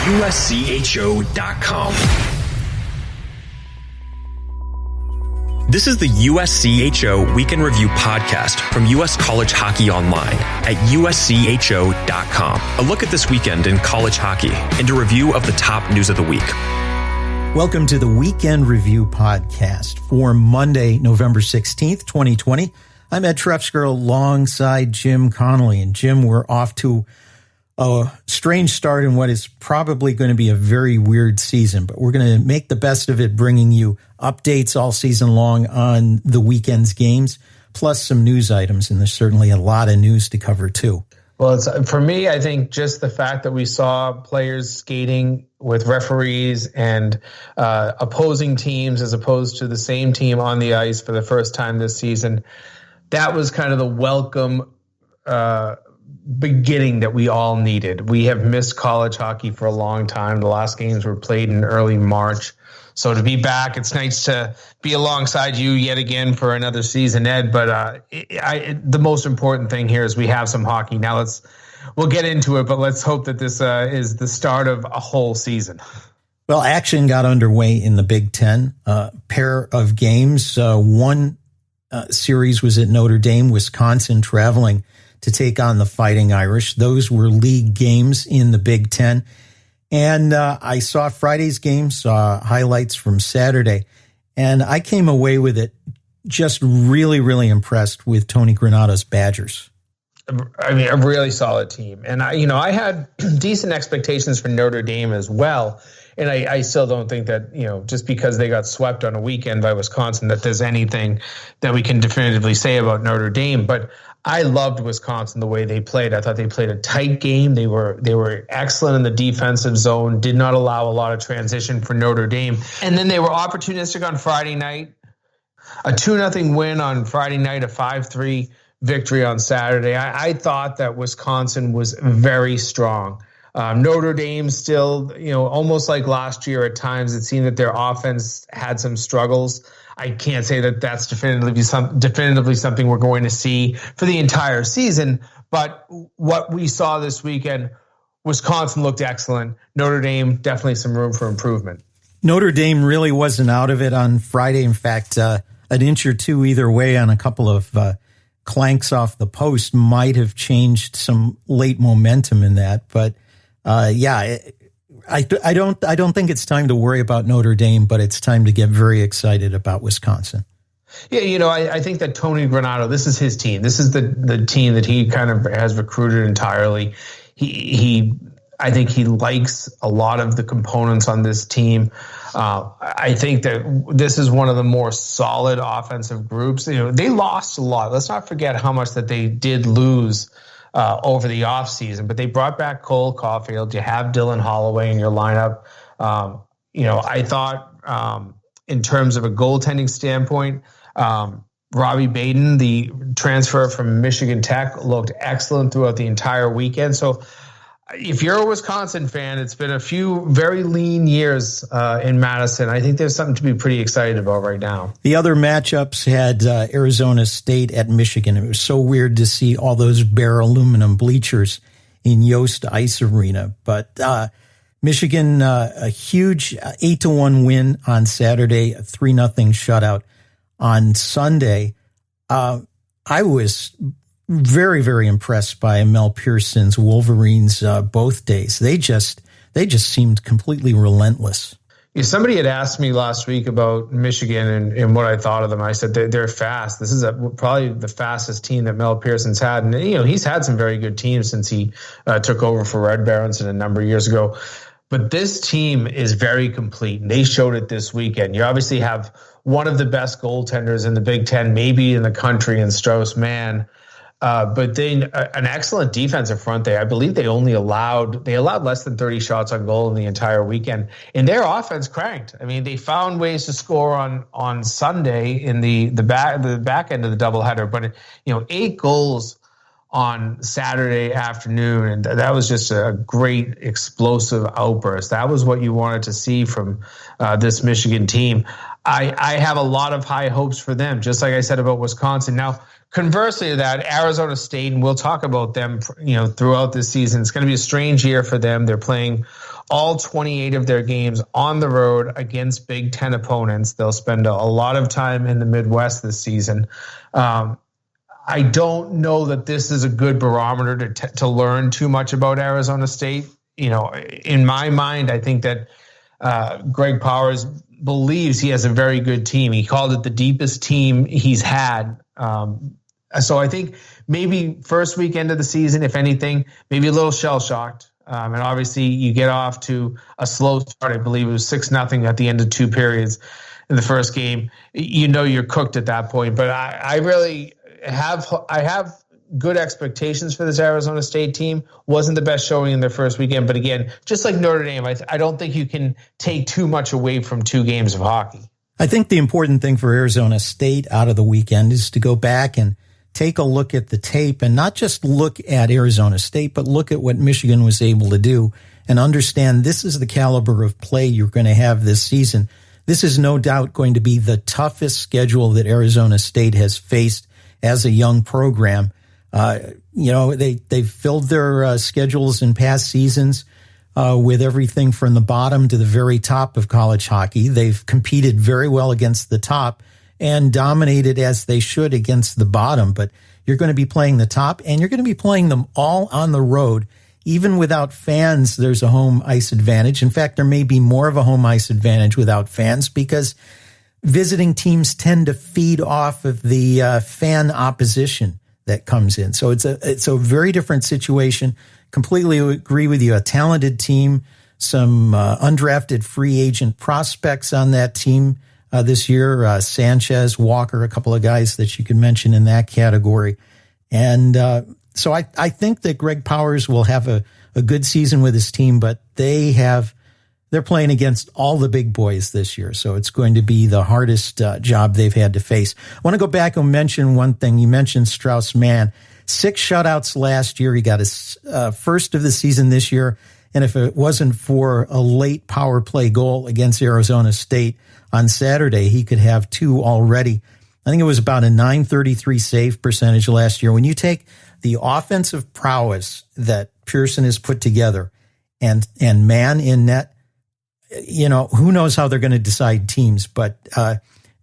USCHO.com. This is the USCHO Weekend Review podcast from U.S. College Hockey Online at USCHO.com. A look at this weekend in college hockey and a review of the top news of the week. Welcome to the Weekend Review podcast for Monday, November 16th, 2020. I'm Ed Trefzger alongside Jim Connelly. And Jim, we're off to a strange start in what is probably going to be a very weird season, but we're going to make the best of it, bringing you updates all season long on the weekend's games, plus some news items. And there's certainly a lot of news to cover too. Well, for me, I think just the fact that we saw players skating with referees and opposing teams as opposed to the same team on the ice for the first time this season, that was kind of the welcome beginning that we all needed. We have missed college hockey for a long time. The last games were played in early March. So to be back, it's nice to be alongside you yet again for another season, Ed. But the most important thing here is we have some hockey. Now we'll get into it, but let's hope that this is the start of a whole season. Well, action got underway in the Big Ten. Pair of games. One series was at Notre Dame, Wisconsin, traveling to take on the Fighting Irish. Those were league games in the Big Ten. And I saw Friday's game, saw highlights from Saturday, and I came away with it just really, really impressed with Tony Granato's Badgers. I mean, a really solid team. And I had decent expectations for Notre Dame as well. And I still don't think that, just because they got swept on a weekend by Wisconsin, that there's anything that we can definitively say about Notre Dame. But I loved Wisconsin the way they played. I thought they played a tight game. They were excellent in the defensive zone, did not allow a lot of transition for Notre Dame. And then they were opportunistic on Friday night. A 2-0 win on Friday night, a 5-3 victory on Saturday. I thought that Wisconsin was very strong. Notre Dame still, almost like last year at times, it seemed that their offense had some struggles. I can't say that that's definitively something we're going to see for the entire season. But what we saw this weekend, Wisconsin looked excellent. Notre Dame, definitely some room for improvement. Notre Dame really wasn't out of it on Friday. In fact, an inch or two either way on a couple of clanks off the post might have changed some late momentum in that. But I don't think it's time to worry about Notre Dame, but it's time to get very excited about Wisconsin. Yeah, I think that Tony Granato, this is his team. This is the team that he kind of has recruited entirely. I think he likes a lot of the components on this team. I think that this is one of the more solid offensive groups. They lost a lot. Let's not forget how much that they did lose over the offseason, but they brought back Cole Caulfield. You have Dylan Holloway in your lineup. I thought in terms of a goaltending standpoint, Robbie Baden, the transfer from Michigan Tech, looked excellent throughout the entire weekend. So if you're a Wisconsin fan, it's been a few very lean years in Madison. I think there's something to be pretty excited about right now. The other matchups had Arizona State at Michigan. It was so weird to see all those bare aluminum bleachers in Yost Ice Arena. But Michigan, a huge 8-1 win on Saturday, a 3-0 shutout on Sunday. I was very, very impressed by Mel Pearson's Wolverines both days. They just seemed completely relentless. Yeah, somebody had asked me last week about Michigan and what I thought of them. I said they're fast. This is probably the fastest team that Mel Pearson's had. And, he's had some very good teams since he took over for Red Barons a number of years ago. But this team is very complete, and they showed it this weekend. You obviously have one of the best goaltenders in the Big Ten, maybe in the country, in Strauss-Mann. But then an excellent defensive front there. I believe they allowed less than 30 shots on goal in the entire weekend, and their offense cranked. I mean, they found ways to score on Sunday in the back end of the doubleheader, but 8 goals on Saturday afternoon, and that was just a great explosive outburst. That was what you wanted to see from this Michigan team. I have a lot of high hopes for them, just like I said about Wisconsin. Now, conversely to that, Arizona State, and we'll talk about them, throughout this season. It's going to be a strange year for them. They're playing all 28 of their games on the road against Big Ten opponents. They'll spend a lot of time in the Midwest this season. I don't know that this is a good barometer to learn too much about Arizona State. In my mind, I think that Greg Powers believes he has a very good team. He called it the deepest team he's had. So I think maybe first weekend of the season, if anything, maybe a little shell-shocked. And obviously you get off to a slow start. I believe it was 6-0 at the end of 2 periods in the first game. You're cooked at that point. But I really have good expectations for this Arizona State team. Wasn't the best showing in their first weekend. But again, just like Notre Dame, I don't think you can take too much away from 2 games of hockey. I think the important thing for Arizona State out of the weekend is to go back and take a look at the tape and not just look at Arizona State, but look at what Michigan was able to do and understand this is the caliber of play you're going to have this season. This is no doubt going to be the toughest schedule that Arizona State has faced as a young program. They've filled their schedules in past seasons with everything from the bottom to the very top of college hockey. They've competed very well against the top and dominated as they should against the bottom. But you're going to be playing the top, and you're going to be playing them all on the road. Even without fans, there's a home ice advantage. In fact, there may be more of a home ice advantage without fans because visiting teams tend to feed off of the fan opposition that comes in. So it's a very different situation. Completely agree with you. A talented team, some undrafted free agent prospects on that team this year, Sanchez, Walker, a couple of guys that you can mention in that category. And so I think that Greg Powers will have a good season with his team, but they're playing against all the big boys this year. So it's going to be the hardest job they've had to face. I want to go back and mention one thing. You mentioned Strauss-Mann. 6 shutouts last year. He got his first of the season this year. And if it wasn't for a late power play goal against Arizona State on Saturday, he could have 2 already. I think it was about a .933 save percentage last year. When you take the offensive prowess that Pearson has put together and Mann in net, who knows how they're going to decide teams. But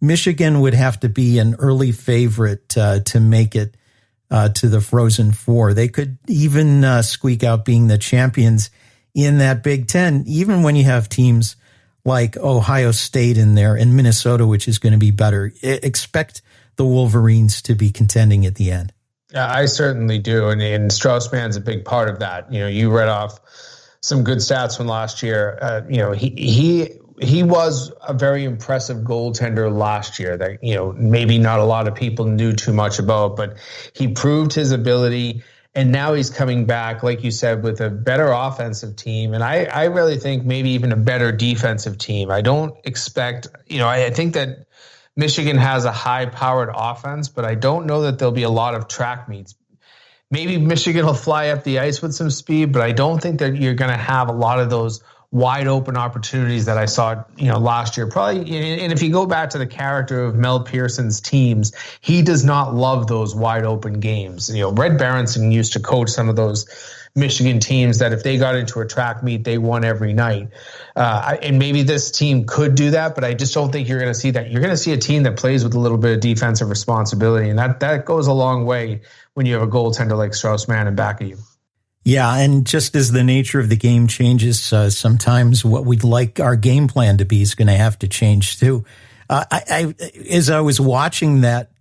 Michigan would have to be an early favorite to make it to the Frozen Four. They could even squeak out being the champions in that Big Ten, even when you have teams like Ohio State in there and Minnesota, which is going to be better. Expect the Wolverines to be contending at the end. Yeah, I certainly do. And Strauss-Mann's a big part of that. You read off some good stats from last year. He was a very impressive goaltender last year that, maybe not a lot of people knew too much about, but he proved his ability. And now he's coming back, like you said, with a better offensive team. And I really think maybe even a better defensive team. I don't expect, I think that Michigan has a high-powered offense, but I don't know that there'll be a lot of track meets. Maybe Michigan will fly up the ice with some speed, but I don't think that you're going to have a lot of those wide open opportunities that I saw, last year. Probably, and if you go back to the character of Mel Pearson's teams, he does not love those wide open games. Red Berenson used to coach some of those Michigan teams that if they got into a track meet, they won every night. And maybe this team could do that, but I just don't think you're going to see that. You're going to see a team that plays with a little bit of defensive responsibility, and that goes a long way when you have a goaltender like Strauss-Mann in back of you. Yeah, and just as the nature of the game changes, sometimes what we'd like our game plan to be is going to have to change too. As I was watching that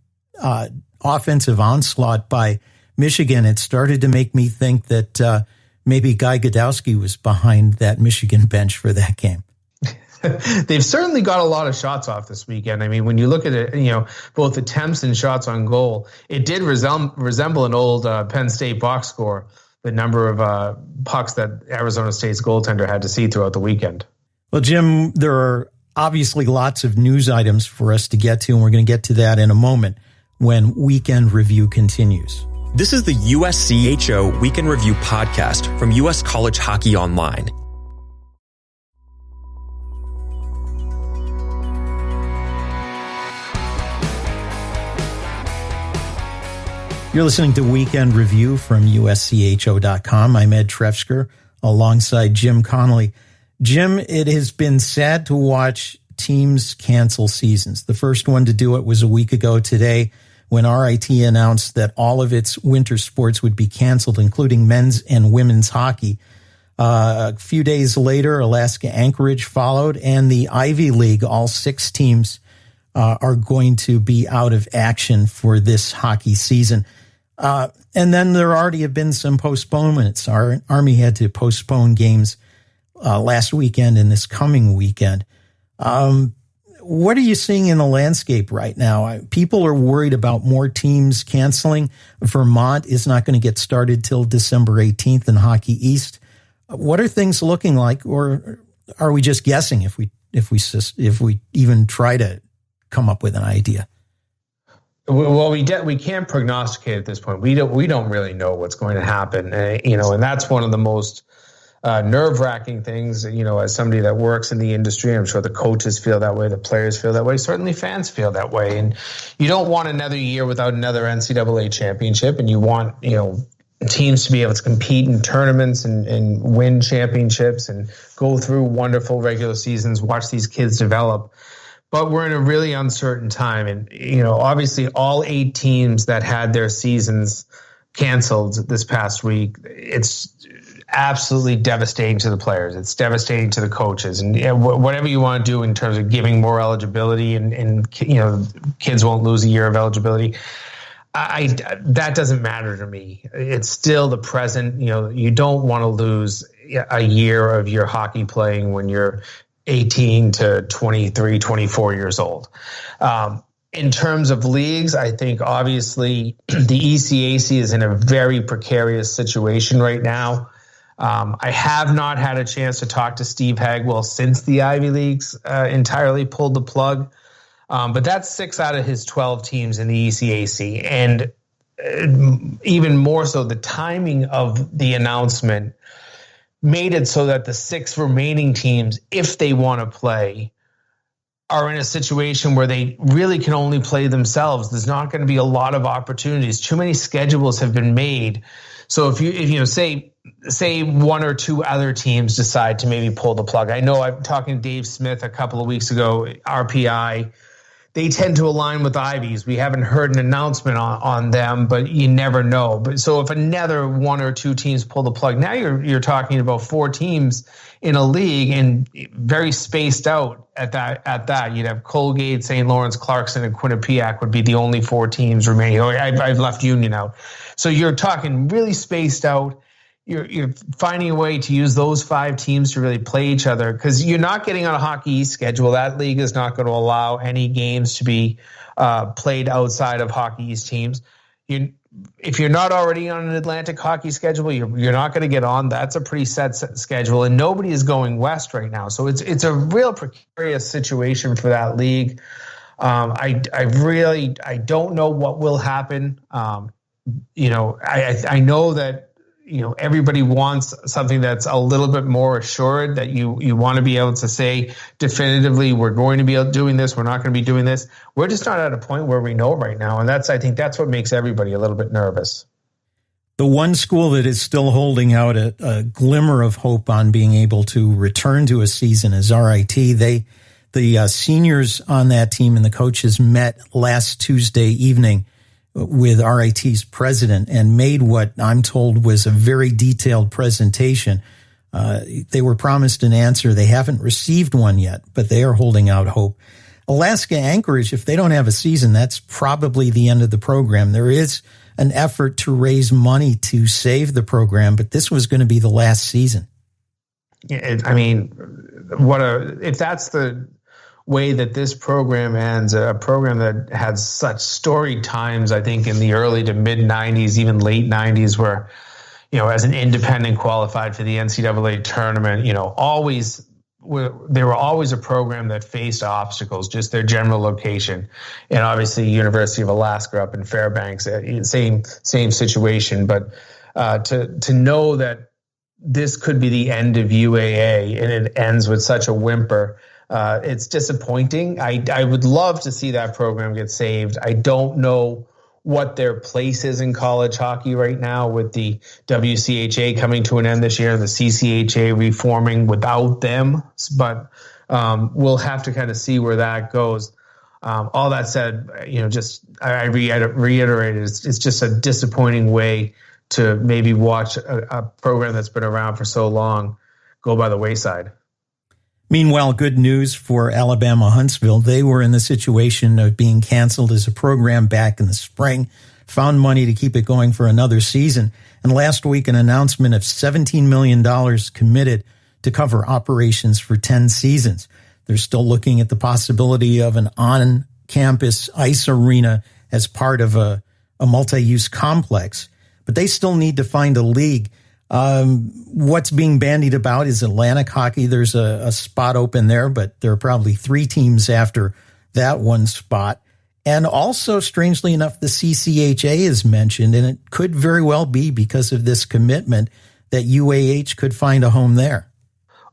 offensive onslaught by Michigan, it started to make me think that maybe Guy Godowski was behind that Michigan bench for that game. They've certainly got a lot of shots off this weekend. I mean, when you look at it, both attempts and shots on goal, it did resemble an old Penn State box score. The number of pucks that Arizona State's goaltender had to see throughout the weekend. Well, Jim, there are obviously lots of news items for us to get to, and we're going to get to that in a moment when Weekend Review continues. This is the USCHO Weekend Review podcast from US College Hockey Online. You're listening to Weekend Review from USCHO.com. I'm Ed Trefzger alongside Jim Connelly. Jim, it has been sad to watch teams cancel seasons. The first one to do it was a week ago today when RIT announced that all of its winter sports would be canceled, including men's and women's hockey. A few days later, Alaska Anchorage followed, and the Ivy League, all 6 teams are going to be out of action for this hockey season. And then there already have been some postponements. Our Army had to postpone games last weekend and this coming weekend. What are you seeing in the landscape right now? People are worried about more teams canceling. Vermont is not going to get started till December 18th in Hockey East. What are things looking like, or are we just guessing if we even try to come up with an idea? Well, we can't prognosticate at this point. We don't really know what's going to happen, and that's one of the most nerve-wracking things. As somebody that works in the industry, I'm sure the coaches feel that way, the players feel that way, certainly fans feel that way, and you don't want another year without another NCAA championship, and you want teams to be able to compete in tournaments and win championships and go through wonderful regular seasons, watch these kids develop. But we're in a really uncertain time. And, obviously all 8 teams that had their seasons canceled this past week, it's absolutely devastating to the players. It's devastating to the coaches. And whatever you want to do in terms of giving more eligibility and kids won't lose a year of eligibility, that doesn't matter to me. It's still the present. You don't want to lose a year of your hockey playing when you're 18 to 23, 24 years old. In terms of leagues, I think obviously the ECAC is in a very precarious situation right now. I have not had a chance to talk to Steve Hagwell since the Ivy Leagues entirely pulled the plug. But that's 6 out of his 12 teams in the ECAC. And even more so, the timing of the announcement made it so that the 6 remaining teams, if they want to play, are in a situation where they really can only play themselves. There's not going to be a lot of opportunities. Too many schedules have been made. So if you say 1 or 2 other teams decide to maybe pull the plug. I know I'm talking to Dave Smith a couple of weeks ago, RPI. They tend to align with Ivies. We haven't heard an announcement on them, but you never know. But so if another 1 or 2 teams pull the plug, now you're talking about 4 teams in a league and very spaced out at that. You'd have Colgate, St. Lawrence, Clarkson, and Quinnipiac would be the only 4 teams remaining. I've left Union out. So you're talking really spaced out. You're finding a way to use those 5 teams to really play each other, because you're not getting on a Hockey East schedule. That league is not going to allow any games to be played outside of Hockey East teams. If you're not already on an Atlantic hockey schedule, you're not going to get on. That's a pretty set schedule, and nobody is going west right now. So it's a real precarious situation for that league. I don't know what will happen. I know that everybody wants something that's a little bit more assured, that you want to be able to say definitively, we're going to be doing this, we're not going to be doing this. We're just not at a point where we know right now. And I think that's what makes everybody a little bit nervous. The one school that is still holding out a glimmer of hope on being able to return to a season is RIT. The seniors on that team and the coaches met last Tuesday evening with RIT's president and made what I'm told was a very detailed presentation. They were promised an answer. They haven't received one yet, but they are holding out hope. Alaska Anchorage, if they don't have a season, that's probably the end of the program. There is an effort to raise money to save the program, but this was going to be the last season. If that's the way that this program ends, a program that had such storied times, I think, in the early to mid 90s, even late 90s, where, as an independent qualified for the NCAA tournament, they were always a program that faced obstacles, just their general location. And obviously University of Alaska up in Fairbanks, same situation. But to know that this could be the end of UAA and it ends with such a whimper, it's disappointing. I would love to see that program get saved. I don't know what their place is in college hockey right now, with the WCHA coming to an end this year and the CCHA reforming without them. But we'll have to kind of see where that goes. All that said, I reiterate, it's just a disappointing way to maybe watch a program that's been around for so long go by the wayside. Meanwhile, good news for Alabama Huntsville. They were in the situation of being canceled as a program back in the spring, found money to keep it going for another season. And last week, an announcement of $17 million committed to cover operations for 10 seasons. They're still looking at the possibility of an on-campus ice arena as part of a multi-use complex, but they still need to find a league. What's being bandied about is Atlantic hockey. There's a spot open there, but there are probably 3 teams after that one spot. And also, strangely enough, the CCHA is mentioned, and it could very well be because of this commitment that UAH could find a home there.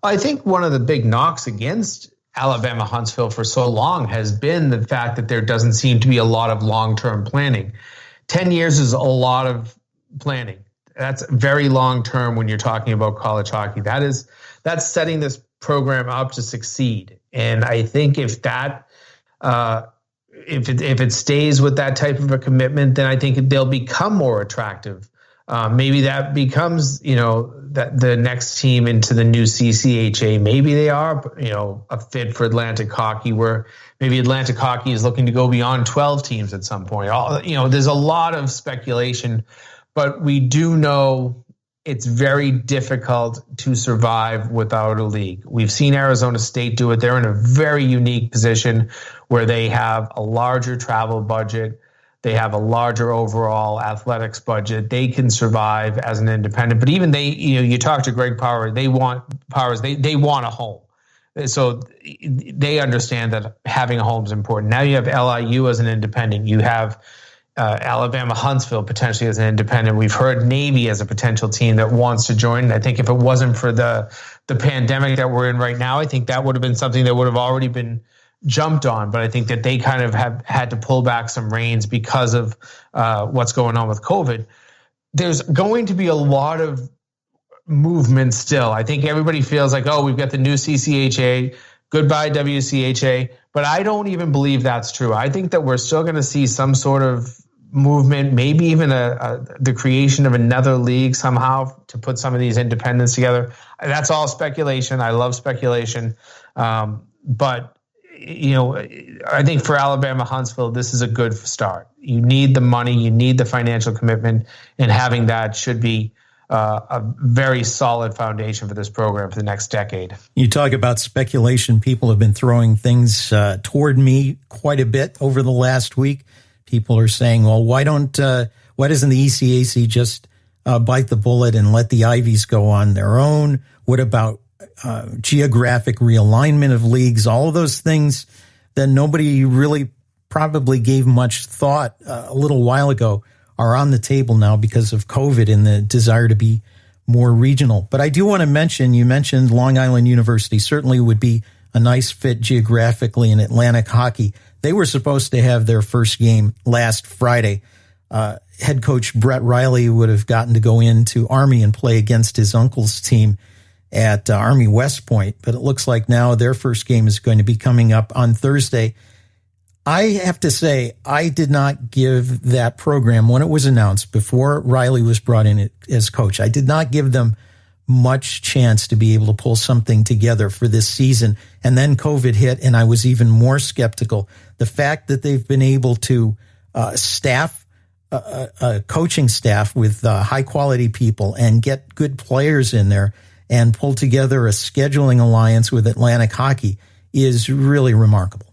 I think one of the big knocks against Alabama Huntsville for so long has been the fact that there doesn't seem to be a lot of long-term planning. 10 years is a lot of planning. That's very long-term when you're talking about college hockey. That's setting this program up to succeed. And I think if it stays with that type of a commitment, then I think they'll become more attractive. Maybe that becomes, that the next team into the new CCHA. Maybe they are, a fit for Atlantic hockey, where maybe Atlantic hockey is looking to go beyond 12 teams at some point. There's a lot of speculation, but we do know it's very difficult to survive without a league. We've seen Arizona State do it. They're in a very unique position where they have a larger travel budget. They have a larger overall athletics budget. They can survive as an independent. But even you talk to Greg Powers, they want a home. So they understand that having a home is important. Now you have LIU as an independent. You have Alabama Huntsville potentially as an independent. We've heard Navy as a potential team that wants to join. And I think if it wasn't for the pandemic that we're in right now, I think that would have been something that would have already been jumped on. But I think that they kind of have had to pull back some reins because of what's going on with COVID. There's going to be a lot of movement still. I think everybody feels like, we've got the new CCHA, goodbye WCHA. But I don't even believe that's true. I think that we're still going to see some sort of movement, maybe even the creation of another league somehow to put some of these independents together. That's all speculation. I love speculation. But I think for Alabama Huntsville, this is a good start. You need the money, you need the financial commitment, and having that should be a very solid foundation for this program for the next decade. You talk about speculation. People have been throwing things toward me quite a bit over the last week. People are saying, well, why doesn't the ECAC just bite the bullet and let the Ivies go on their own? What about geographic realignment of leagues? All of those things that nobody really probably gave much thought a little while ago are on the table now because of COVID and the desire to be more regional. But I do want to mention, you mentioned Long Island University certainly would be a nice fit geographically in Atlantic hockey. They were supposed to have their first game last Friday. Head coach Brett Riley would have gotten to go into Army and play against his uncle's team at Army West Point. But it looks like now their first game is going to be coming up on Thursday. I have to say, I did not give that program, when it was announced, before Riley was brought in as coach, I did not give them much chance to be able to pull something together for this season. And then COVID hit, and I was even more skeptical. The fact that they've been able to staff a coaching staff with high-quality people and get good players in there and pull together a scheduling alliance with Atlantic hockey is really remarkable.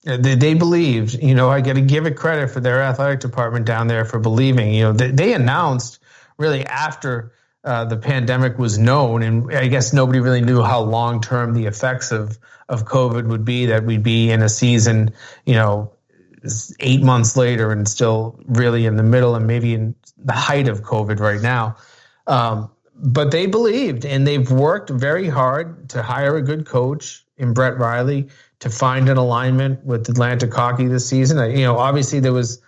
They believed, I got to give it credit for their athletic department down there for believing. They announced really after the pandemic was known, and I guess nobody really knew how long-term the effects of COVID would be, that we'd be in a season, 8 months later and still really in the middle and maybe in the height of COVID right now. But they believed, and they've worked very hard to hire a good coach in Brett Riley, to find an alignment with Atlantic hockey this season. Obviously there was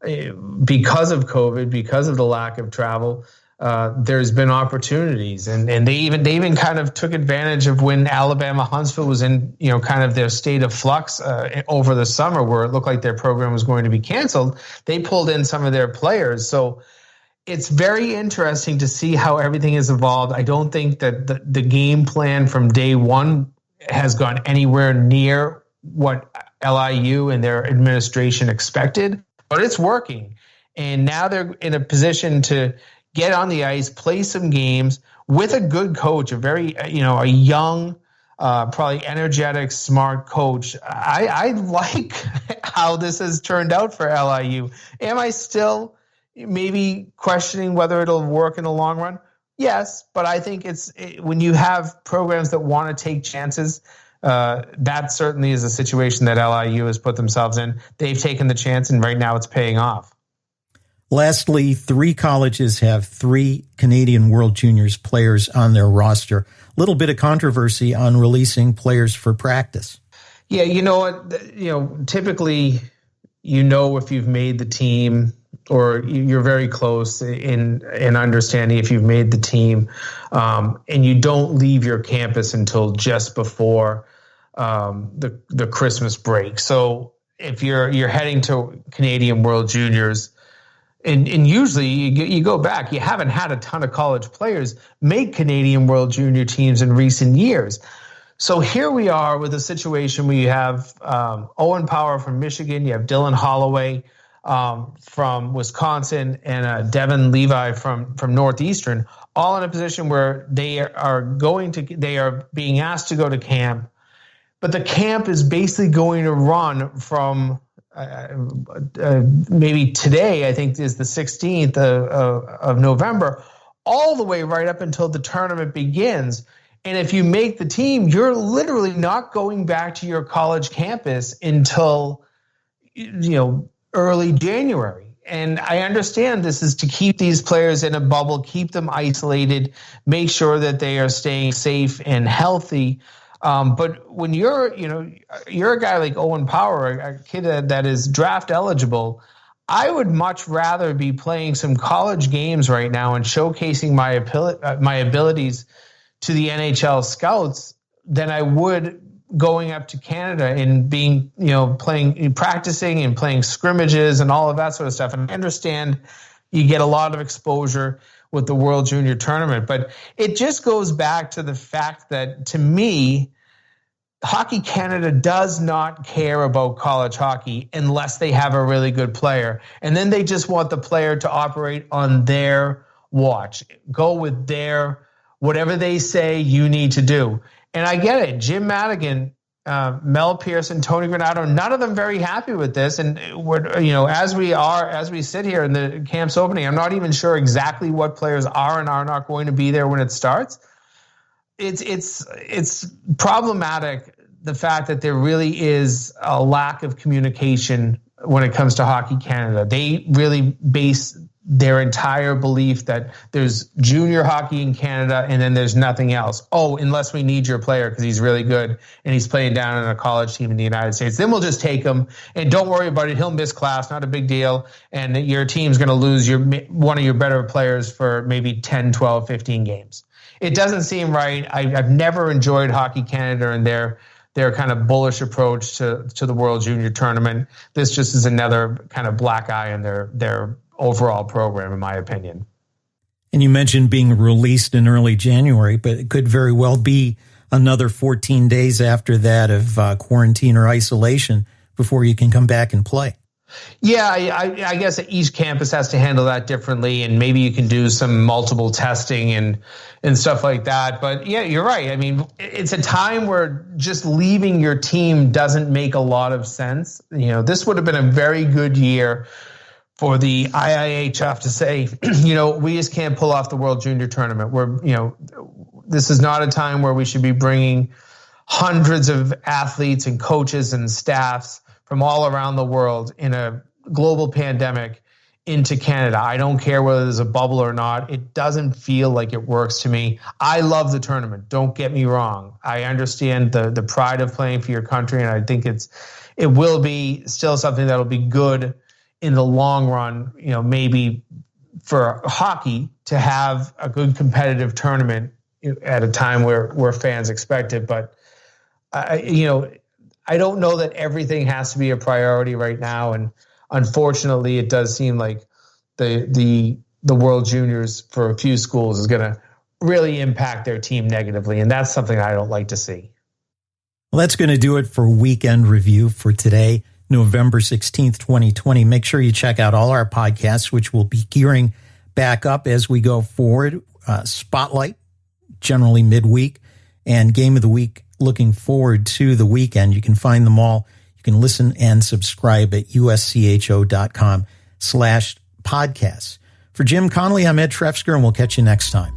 because of COVID, because of the lack of travel, there's been opportunities, and they even kind of took advantage of when Alabama Huntsville was in kind of their state of flux over the summer, where it looked like their program was going to be canceled. They pulled in some of their players, so it's very interesting to see how everything has evolved. I don't think that the game plan from day one has gone anywhere near what LIU and their administration expected, but it's working, and now they're in a position to get on the ice, play some games with a good coach, a very, a young, probably energetic, smart coach. I like how this has turned out for LIU. Am I still maybe questioning whether it'll work in the long run? Yes, but I think when you have programs that want to take chances, that certainly is a situation that LIU has put themselves in. They've taken the chance, and right now it's paying off. Lastly, 3 colleges have 3 Canadian World Juniors players on their roster. A little bit of controversy on releasing players for practice. Yeah, you know what? Typically, if you've made the team, or you're very close in understanding if you've made the team, and you don't leave your campus until just before the Christmas break. So if you're heading to Canadian World Juniors, and usually you go back, you haven't had a ton of college players make Canadian World Junior teams in recent years. So here we are with a situation where you have Owen Power from Michigan, you have Dylan Holloway from Wisconsin, and Devin Levi from Northeastern, all in a position where they are being asked to go to camp, but the camp is basically going to run from maybe today, I think is the 16th of November, all the way right up until the tournament begins. And if you make the team, you're literally not going back to your college campus until, early January. And I understand this is to keep these players in a bubble, keep them isolated, make sure that they are staying safe and healthy. But when you're a guy like Owen Power, a kid that is draft eligible, I would much rather be playing some college games right now and showcasing my abilities to the NHL scouts than I would going up to Canada and being, practicing and playing scrimmages and all of that sort of stuff. And I understand you get a lot of exposure with the World Junior Tournament, but it just goes back to the fact that, to me, Hockey Canada does not care about college hockey unless they have a really good player. And then they just want the player to operate on their watch, go with their, whatever they say you need to do. And I get it. Jim Madigan, Mel Pearson, Tony Granato, none of them very happy with this. And we're, as we sit here in the camp's opening, I'm not even sure exactly what players are and are not going to be there when it starts. It's problematic, the fact that there really is a lack of communication when it comes to Hockey Canada. They really base their entire belief that there's junior hockey in Canada and then there's nothing else. Oh, unless we need your player because he's really good and he's playing down on a college team in the United States, then we'll just take him and don't worry about it. He'll miss class, not a big deal. And your team's going to lose one of your better players for maybe 10, 12, 15 games. It doesn't seem right. I've never enjoyed Hockey Canada and their kind of bullish approach to the World Junior Tournament. This just is another kind of black eye in their overall program, in my opinion. And you mentioned being released in early January, but it could very well be another 14 days after that of quarantine or isolation before you can come back and play. Yeah, I guess each campus has to handle that differently, and maybe you can do some multiple testing and stuff like that. But yeah, you're right. I mean, it's a time where just leaving your team doesn't make a lot of sense. This would have been a very good year for the IIHF to say, we just can't pull off the World Junior Tournament. This is not a time where we should be bringing hundreds of athletes and coaches and staffs from all around the world in a global pandemic into Canada. I don't care whether there's a bubble or not. It doesn't feel like it works to me. I love the tournament. Don't get me wrong. I understand the pride of playing for your country, and I think it will be still something that'll be good in the long run, maybe for hockey to have a good competitive tournament at a time where fans expect it. But, I don't know that everything has to be a priority right now. And unfortunately, it does seem like the World Juniors for a few schools is going to really impact their team negatively. And that's something I don't like to see. Well, that's going to do it for Weekend Review for today, November 16th, 2020. Make sure you check out all our podcasts, which will be gearing back up as we go forward. Spotlight, generally midweek, and Game of the Week, looking forward to the weekend. You can find them all. You can listen and subscribe at uscho.com/podcasts. For Jim Connelly, I'm Ed Trefzger, and we'll catch you next time.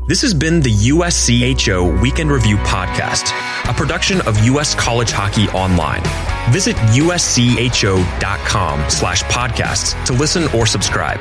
This has been the USCHO Weekend Review Podcast, a production of US College Hockey Online. Visit uscho.com/podcasts to listen or subscribe.